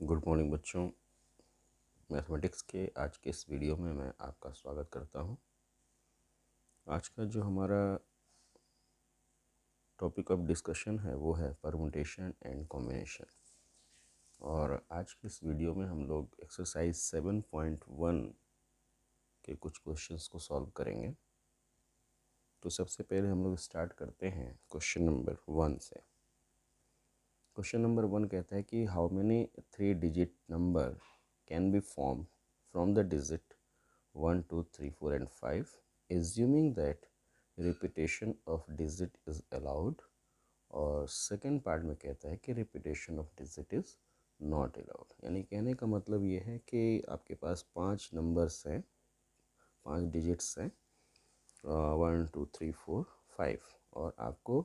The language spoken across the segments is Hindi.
गुड मॉर्निंग बच्चों। मैथमेटिक्स के आज के इस वीडियो में मैं आपका स्वागत करता हूं। आज का जो हमारा टॉपिक ऑफ डिस्कशन है वो है परमुटेशन एंड कॉम्बिनेशन। और आज के इस वीडियो में हम लोग एक्सरसाइज 7.1 के कुछ क्वेश्चंस को सॉल्व करेंगे। तो सबसे पहले हम लोग स्टार्ट करते हैं क्वेश्चन नंबर 1 से। क्वेश्चन नंबर 1 कहता है कि how many 3 digit number can be form from the digit 1, 2, 3, 4 and 5 assuming that repetition of digit is allowed। और सेकेंड पार्ट में कहता है कि repetition of digit is not allowed। यानी कहने का मतलब ये है कि आपके पास 5 नंबर्स हैं, 5 डिजिट्स हैं, 1, 2, 3, 4, 5 और आपको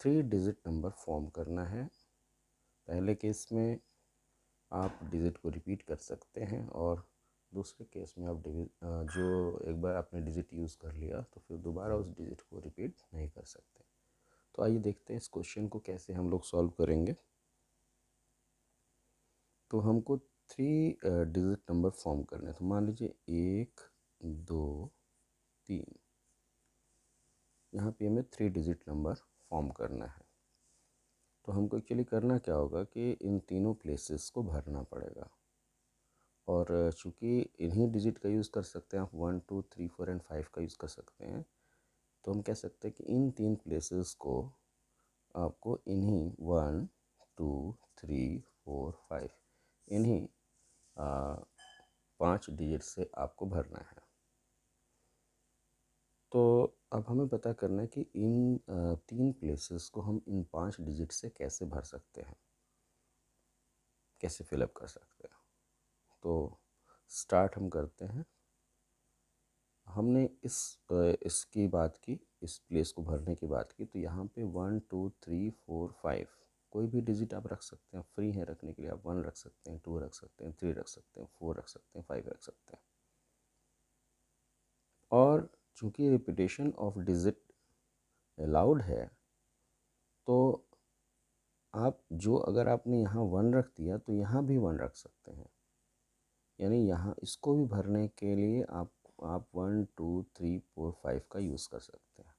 3 डिजिट नंबर फॉर्म करना है। पहले केस में आप डिजिट को रिपीट कर सकते हैं और दूसरे केस में आप जो एक बार आपने डिजिट यूज़ कर लिया तो फिर दोबारा उस डिजिट को रिपीट नहीं कर सकते। तो आइए देखते हैं इस क्वेश्चन को कैसे हम लोग सॉल्व करेंगे। तो हमको 3 डिजिट नंबर फॉर्म करने हैं। तो मान लीजिए 1, 2, 3, यहाँ पे हमें 3 डिजिट नंबर फॉर्म करना है। तो हमको एक्चुअली करना क्या होगा कि इन तीनों प्लेसेस को भरना पड़ेगा। और चूँकि इन्हीं डिजिट का यूज़ कर सकते हैं आप, 1, 2, 3, 4 एंड 5 का यूज़ कर सकते हैं। तो हम कह सकते हैं कि इन 3 प्लेसेस को आपको इन्हीं 1, 2, 3, 4, 5 इन्हीं 5 डिजिट से आपको भरना है। तो अब हमें पता करना है कि इन 3 प्लेसेस को हम इन 5 डिजिट से कैसे भर सकते हैं, कैसे फिलअप कर सकते हैं। तो स्टार्ट हम करते हैं। हमने इसकी बात की, इस प्लेस को भरने की बात की। तो यहाँ पे 1, 2, 3, 4, 5 कोई भी डिजिट आप रख सकते हैं, फ्री है रखने के लिए। आप 1 रख सकते हैं, 2 रख सकते हैं, 3 रख सकते हैं, 4 रख सकते हैं, 5 रख सकते हैं। और चूँकि रिपीटेशन ऑफ डिजिट अलाउड है तो आप अगर आपने यहाँ 1 रख दिया तो यहाँ भी 1 रख सकते हैं। यानी यहाँ इसको भी भरने के लिए आप 1, 2, 3, 4, 5 का यूज़ कर सकते हैं।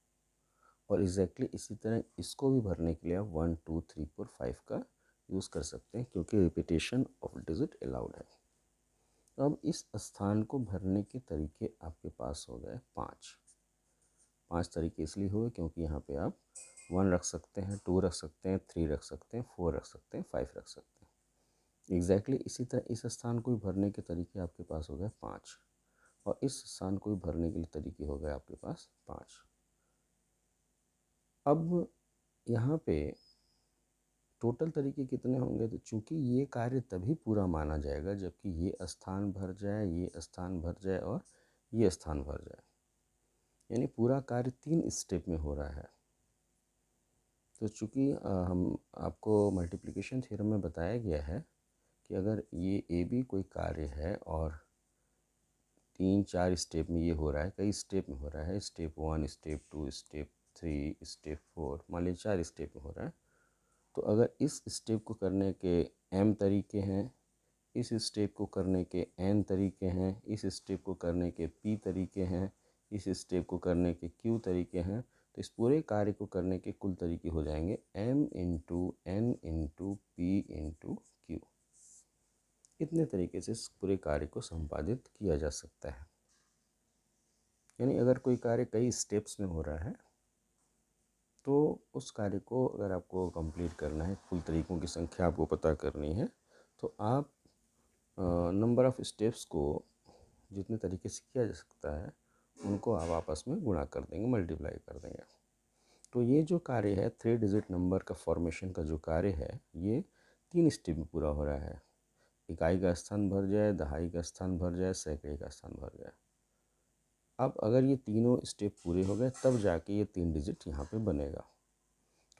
और एग्जैक्टली इसी तरह इसको भी भरने के लिए आप 1, 2, 3, 4, 5 का यूज़ कर सकते हैं, क्योंकि रिपीटेशन ऑफ डिजिट अलाउड है। तो अब इस स्थान को भरने के तरीके आपके पास हो गए 5 तरीके। इसलिए हुए क्योंकि यहाँ पे आप 1 रख सकते हैं, 2 रख सकते हैं, 3 रख सकते हैं, 4 रख सकते हैं, 5 रख सकते हैं। एग्जैक्टली इसी तरह इस स्थान को भी भरने के तरीके आपके पास हो गए 5 और इस स्थान को भी भरने के लिए तरीके हो गए आपके पास 5। अब यहाँ पे टोटल तरीके कितने होंगे? तो चूँकि ये कार्य तभी पूरा माना जाएगा जबकि ये स्थान भर जाए, ये स्थान भर जाए और ये स्थान भर जाए। यानी पूरा कार्य 3 स्टेप में हो रहा है। तो चूँकि हम आपको मल्टीप्लिकेशन थ्योरम में बताया गया है कि अगर ये ए बी कोई कार्य है और 3-4 स्टेप में ये हो रहा है, कई स्टेप में हो रहा है, स्टेप 1, स्टेप 2, स्टेप 3, स्टेप 4, मान लीजिए 4 स्टेप में हो रहा है। तो अगर इस स्टेप को करने के m तरीके हैं, इस स्टेप को करने के n तरीके हैं, इस स्टेप को करने के p तरीके हैं, इस स्टेप को करने के q तरीके हैं, तो इस पूरे कार्य को करने के कुल तरीके हो जाएंगे m into n into p into q। इतने तरीके से इस पूरे कार्य को संपादित किया जा सकता है। यानी अगर कोई कार्य कई स्टेप्स में हो रहा है तो उस कार्य को अगर आपको कंप्लीट करना है, कुल तरीकों की संख्या आपको पता करनी है, तो आप नंबर ऑफ़ स्टेप्स को जितने तरीके से किया जा सकता है उनको आप आपस में गुणा कर देंगे, मल्टीप्लाई कर देंगे। तो ये जो कार्य है 3 डिजिट नंबर का फॉर्मेशन का जो कार्य है ये 3 स्टेप में पूरा हो रहा है। इकाई का स्थान भर जाए, दहाई का स्थान भर जाए, सैकड़े का स्थान भर जाए। अब अगर ये तीनों स्टेप पूरे हो गए तब जाके ये 3 डिजिट यहाँ पे बनेगा।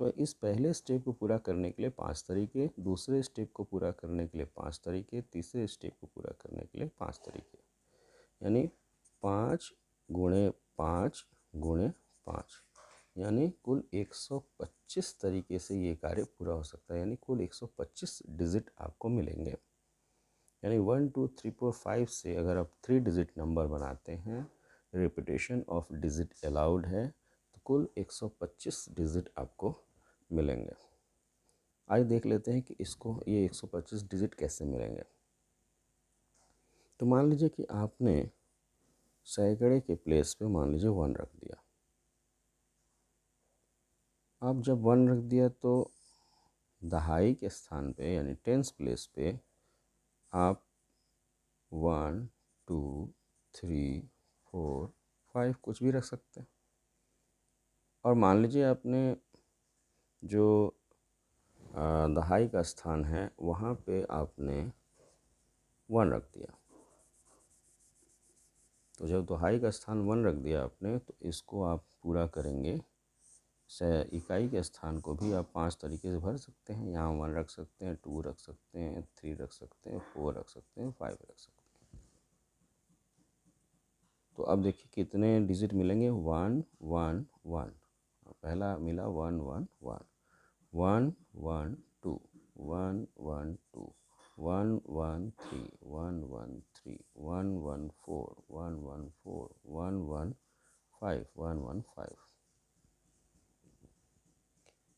तो इस पहले स्टेप को पूरा करने के लिए 5 तरीके, दूसरे स्टेप को पूरा करने के लिए 5 तरीके, तीसरे स्टेप को पूरा करने के लिए 5 तरीके। यानी 5 गुणे 5 गुणे 5 यानी कुल 125 तरीके से ये कार्य पूरा हो सकता है, यानी कुल 125 डिजिट आपको मिलेंगे। यानी 1 2 3 4 5 से अगर आप 3 डिजिट नंबर बनाते हैं, रिपीटेशन ऑफ डिजिट अलाउड है, तो कुल 125 डिजिट आपको मिलेंगे। आज देख लेते हैं कि इसको ये 125 डिजिट कैसे मिलेंगे। तो मान लीजिए कि आपने सैकड़े के प्लेस पे मान लीजिए 1 रख दिया। अब जब 1 रख दिया तो दहाई के स्थान पे यानी टेंस प्लेस पे आप 1 2 3 4 5 कुछ भी रख सकते हैं। और मान लीजिए आपने जो दहाई का स्थान है वहाँ पे आपने 1 रख दिया। तो जब दहाई का स्थान 1 रख दिया आपने, तो इसको आप पूरा करेंगे। इकाई के स्थान को भी आप 5 तरीके से भर सकते हैं। यहाँ 1 रख सकते हैं, 2 रख सकते हैं, 3 रख सकते हैं, 4 रख सकते हैं, 5 रख सकते हैं। तो अब देखिए कितने डिजिट मिलेंगे। 1 1 1, पहला मिला 1 1 1, 1 1 2, 1 1 2, 1 1 3, 1 1 3, 1 1 4, 1 1 4, 1 1 5, 1 1 5।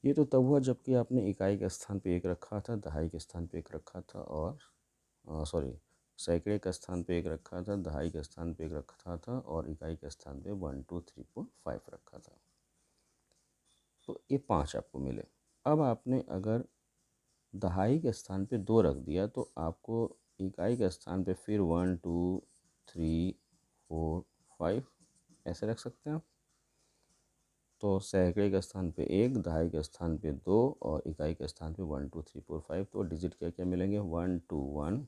ये तो तब हुआ जबकि आपने इकाई के स्थान पे 1 रखा था, दहाई के स्थान पे 1 रखा था, और सॉरी सैकड़े के स्थान पे 1 रखा था, दहाई के स्थान पे 1 रखा था, और इकाई के स्थान पे 1 2 3 4 5 रखा था। तो ये 5 आपको मिले। अब आपने अगर दहाई के स्थान पे 2 रख दिया, तो आपको इकाई के स्थान पे फिर 1 2 3 4 5 ऐसे रख सकते हैं आप। तो सैकड़े के स्थान पे 1, दहाई के स्थान पे 2, और इकाई के स्थान पे 1 2 3 4 5। तो डिजिट क्या क्या मिलेंगे। 1 2 1,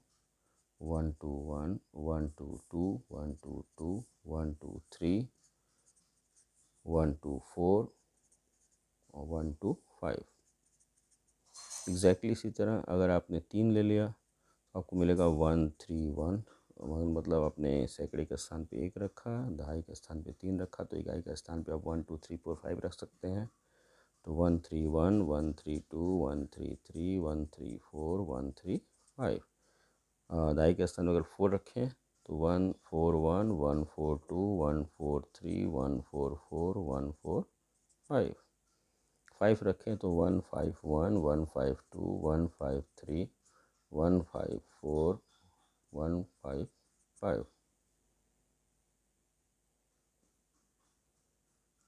1 2 1, 1 2 2, 1 2 2, 1 2 3, 1 2 4 और 1 2 5। एग्जैक्टली इसी तरह अगर आपने 3 ले लिया तो आपको मिलेगा 1 3 1। मतलब आपने सैकड़े के स्थान पे 1 रखा, दहाई के स्थान पे 3 रखा, तो इकाई के स्थान पे आप 1 2 3 4 5 रख सकते हैं। तो 1 3 1, 1 3 2, 1 3 3, 1 3 4, 1 3 5। दाई के स्थान में अगर 4 रखें तो 1 4 1, 1 4 2, 1 4 3, 1 4 4, 1 4 5। 5 रखें तो 1 5 1, 1 5 2, 1 5 3, 1 5 4, 1 5 5।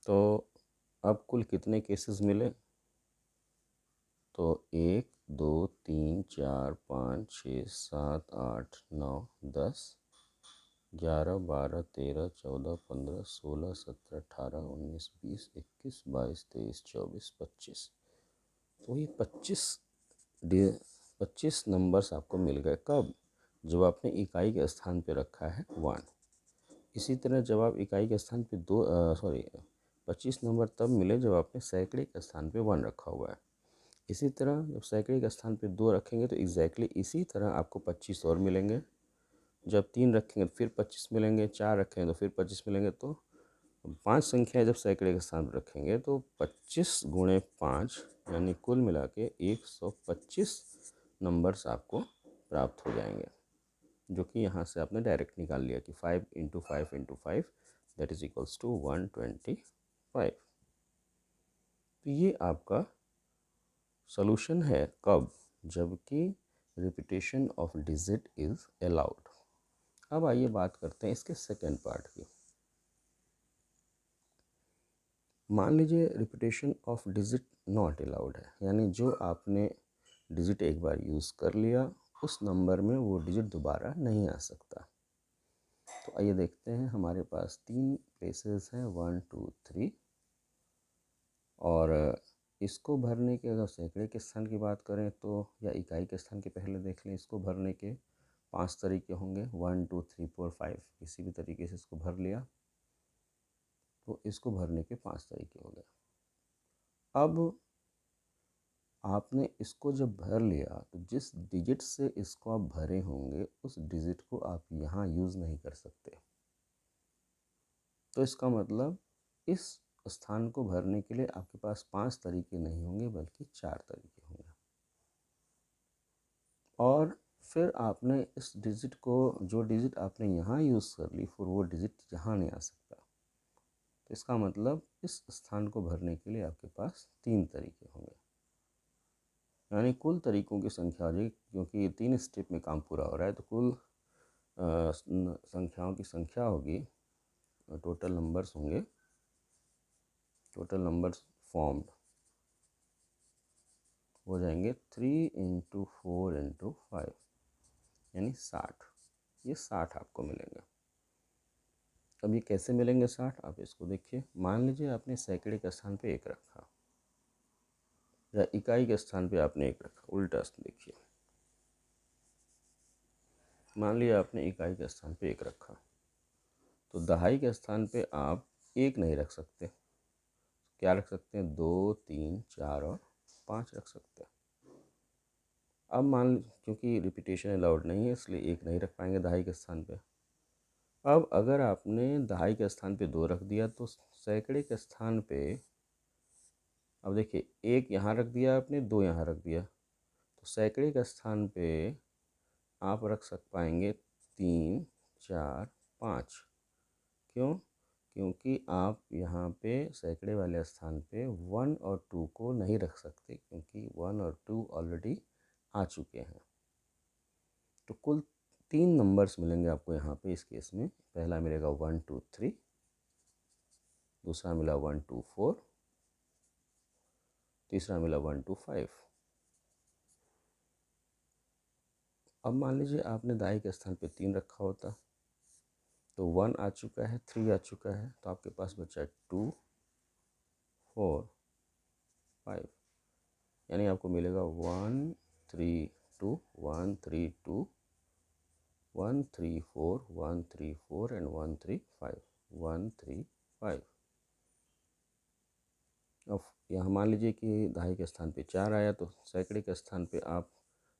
तो अब कुल कितने केसेस मिले। तो 1 2 3 4 5 6 7 8 9 10 11 12 13 14 15 16 17 18 19 20 21 22 23 24 25। तो ये 25 नंबर्स आपको मिल गए। कब। जब आपने इकाई के स्थान पे रखा है 1। इसी तरह जब आप इकाई के स्थान पे 25 नंबर तब मिले जब आपने सैकड़े के स्थान पे 1 रखा हुआ है। इसी तरह जब सैकड़े के स्थान पे 2 रखेंगे तो एग्जैक्टली इसी तरह आपको 25 और मिलेंगे। जब 3 रखेंगे तो फिर 25 मिलेंगे, 4 रखेंगे तो फिर 25 मिलेंगे। तो 5 संख्या जब सैकड़े के स्थान पर रखेंगे तो 25 गुणे 5 यानी कुल मिला के 125 नंबर्स आपको प्राप्त हो जाएंगे, जो कि यहाँ से आपने डायरेक्ट निकाल लिया कि 5 into 5 into 5 that is equals to 125। तो ये आपका सॉल्यूशन है। कब। जबकि repetition of digit is allowed. अब आइए बात करते हैं इसके सेकेंड पार्ट की। मान लीजिए repetition of digit not allowed है, यानी जो आपने डिजिट एक बार यूज़ कर लिया उस नंबर में वो डिजिट दोबारा नहीं आ सकता। तो आइए देखते हैं। हमारे पास 3 प्लेसेस हैं 1 2 3, और इसको भरने के अगर सैकड़े के स्थान की बात करें तो या इकाई के स्थान के पहले देख लें। इसको भरने के 5 तरीके होंगे। 1 2 3 4 5 किसी भी तरीके से इसको भर लिया तो इसको भरने के 5 तरीके हो गए। अब आपने इसको जब भर लिया तो जिस डिजिट से इसको आप भरे होंगे उस डिजिट को आप यहाँ यूज़ नहीं कर सकते। तो इसका मतलब इस स्थान को भरने के लिए आपके पास 5 तरीके नहीं होंगे बल्कि 4 तरीके होंगे। और फिर आपने इस डिजिट को, जो डिजिट आपने यहाँ यूज़ कर ली, फिर वो डिजिट यहाँ नहीं आ सकता। तो इसका मतलब इस स्थान को भरने के लिए आपके पास 3 तरीके होंगे, यानी कुल तरीकों की संख्या हो जाएगी। क्योंकि 3 स्टेप में काम पूरा हो रहा है तो कुल संख्याओं की संख्या होगी, टोटल नंबर्स होंगे, टोटल नंबर्स फॉर्म्ड हो जाएंगे 3 × 4 × 5 यानी 60। ये 60 आपको मिलेंगे। अब ये कैसे मिलेंगे 60, आप इसको देखिए। मान लीजिए आपने सैकड़े के स्थान पे 1 रखा या इकाई के स्थान पे आपने 1 रखा। उल्टा देखिए, मान लिया आपने इकाई के स्थान पे 1 रखा, तो दहाई के स्थान पे आप 1 नहीं रख सकते। क्या रख सकते हैं? 2, 3, 4 और 5 रख सकते हैं। अब क्योंकि रिपीटेशन अलाउड नहीं है इसलिए 1 नहीं रख पाएंगे दहाई के स्थान पे। अब अगर आपने दहाई के स्थान पे 2 रख दिया तो सैकड़े के स्थान पे, अब देखिए 1 यहाँ रख दिया आपने, 2 यहाँ रख दिया, तो सैकड़े के स्थान पे आप रख पाएंगे 3, 4, 5। क्यों? क्योंकि आप यहाँ पे सैकड़े वाले स्थान पे 1 और 2 को नहीं रख सकते, क्योंकि 1 और 2 ऑलरेडी आ चुके हैं। तो कुल 3 नंबर्स मिलेंगे आपको यहाँ पे इस केस में। पहला मिलेगा 1, 2, 3, दूसरा मिला 1, 2, 4, तीसरा मिला 1, 2, 5। अब मान लीजिए आपने दाई के स्थान पे 3 रखा होता, तो 1 आ चुका है, 3 आ चुका है, तो आपके पास बचा 2, 4, 5, यानी आपको मिलेगा 1, 3, 2, 1, 3, 2, 1, 3, 4, 1, 3, 4 एंड 1, 3, 5, 1, 3, 5। अब यहाँ मान लीजिए कि दहाई के स्थान पे 4 आया, तो सैकड़े के स्थान पे आप,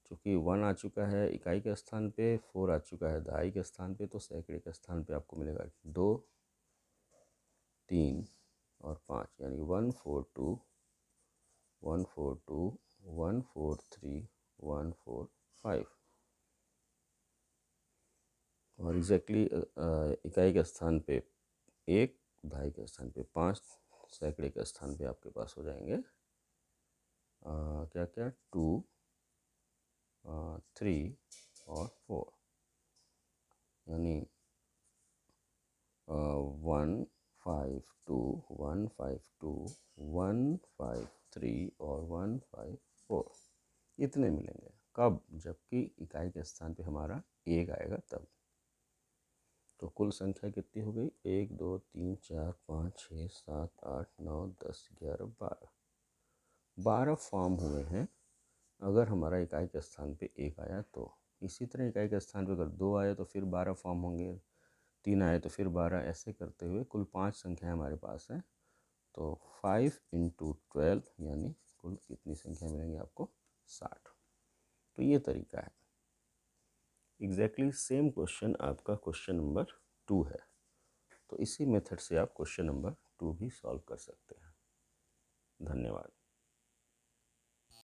चूँकि 1 आ चुका है इकाई के स्थान पे, 4 आ चुका है दहाई के स्थान पे, तो सैकड़े के स्थान पे आपको मिलेगा 2, 3 और 5, यानी 1, 4, 2, 1, 4, 2, 1, 4, 3, 1, 4, 5। और एग्जैक्टली इकाई के स्थान पे 1, दहाई के स्थान पे 5, सैकड़े के स्थान पे आपके पास हो जाएंगे क्या क्या 2, 3 और 4, यानी 1, 5, 2, 1, 5, 2, 1, 5, 3 और 1, 5, 4 इतने मिलेंगे। कब? जबकि इकाई के स्थान पे हमारा 1 आएगा तब। तो कुल संख्या कितनी हो गई? 1, 2, 3, 4, 5, 6, 7, 8, 9, 10, 11, 12। 12 फॉर्म हुए हैं अगर हमारा इकाई के स्थान पे 1 आया तो। इसी तरह इकाई के स्थान पे अगर 2 आए तो फिर 12 फॉर्म होंगे, 3 आए तो फिर 12, ऐसे करते हुए कुल 5 संख्याएं हमारे पास हैं। तो 5 × 12 यानी कुल कितनी संख्या मिलेंगी आपको? 60। तो ये तरीका है। एग्जैक्टली सेम क्वेश्चन आपका क्वेश्चन नंबर 2 है। तो इसी मेथड से आप क्वेश्चन नंबर 2 भी सॉल्व कर सकते हैं। धन्यवाद।